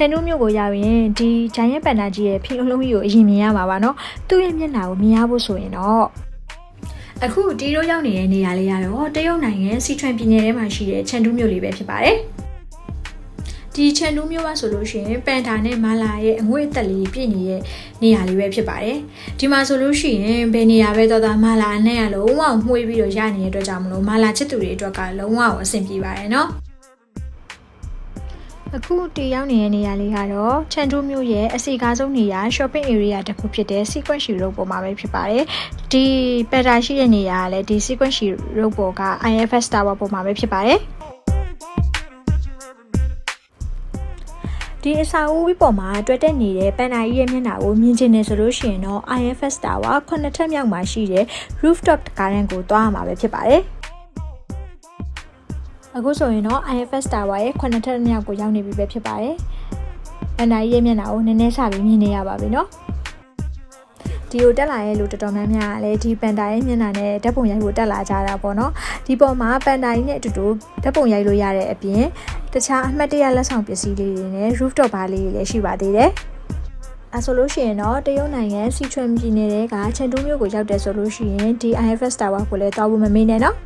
ချန်တူးမြို့ကိုရောက်ရင်ဒီဂျိုင်းရဲ့ပန်နာကြီးရဲ့ဖီလုံးလုံးကြီးကိုအရင်မြင်ရမှာပါနော်သူ့ရဲ့မျက်နှာကိုမြင်ရဖို့ဆိုရင်တော့အခုဒီတို့ရောက်နေတဲ့နေရာလေးကတော့တရုတ်နိုင်ငံစီချွမ်ပြည်နယ်ထဲမှာရှိတဲ့ချန်တူးမြို့လေးပဲဖြစ်ပါတယ်ဒီချန်တူးမြို့ကဆိုလို့ရှိရင်ပန်တာနဲ့မာလာရဲ့အငွေ့အသက်လေးပြည့်နေတဲ့နေရာလေးပဲဖြစ်ပါတယ်ဒီမှာဆိုလို့ရှိရင်ဘယ်နေရာပဲတော့မာလာနဲ့ရလုံးဝမှွေးပြီးတော့ရနေတဲ့အတွက်ကြောင့်မလို့မာလာချစ်သူတွေအတွက်ကလုံးဝအဆင်ပြေပါတယ်နော်အခုတည်ရောက်နေတဲ့နေရာလေးကတော့ချန်တူးမြို့ရဲ့အစီအကားဆုံးနေရာ shopping area တစ်ခုဖြစ်တဲ့ Sequence Road ပေါ်မှာပဲဖြစ်ပါတယ်ဒီပက်တာရှိတဲ့နေရာကလည်းဒီ Sequence Road ပေါ်က IFS Tower ပေါ်မှာပဲဖြစ်ပါတယ်ဒီအစာအုပ်ပေါ်မှာတွေ့တဲ့နေတဲ့ပန်နာကြီးရဲ့မျက်နှာကိုမြင်ချင်နေဆိုလို့ရှိရင်တော့ IFS Tower 9ထပ်မြောက်မှာရှိတဲ့ rooftop garden ကိုသွားရမှာပဲဖြစ်ပါတယ်အခုဆိုရင်တော့ IFS Tower ရဲ့9ထပ်မြောက်ကိုရောက်နေပြီပဲဖြစ်ပါတယ်ပန်နာကြီးရဲ့မျက်နှာကိုနည်းနည်းစပြီးမြင်နေရပါပြီနော်ဒီကိုတက်လာရဲ့လူတော်တော်များများကလည်းဒီပန်တာရဲ့မျက်နှာနဲ့ဓာတ်ပုံရိုက်ဖို့တက်လာကြတာပေါ့နော်ဒီပေါ်မှာပန်တာကြီးနဲ့အတူတူဓာတ်ပုံရိုက်လို့ရတဲ့အပြင်တခြားအမှတ်တရလက်ဆောင်ပစ္စည်းလေးတွေနဲ့ rooftop bar လေးတွေလည်းရှိပါသေးတယ်အဲဆိုလို့ရှိရင်တော့တရုတ်နိုင်ငံစီချွမ်ပြည်နယ်ကချန်တူးမြို့ကိုရောက်တယ်ဆိုလို့ရှိရင်ဒီ IFS Tower ကိုလည်းသွားဖို့မမေ့နဲ့နော်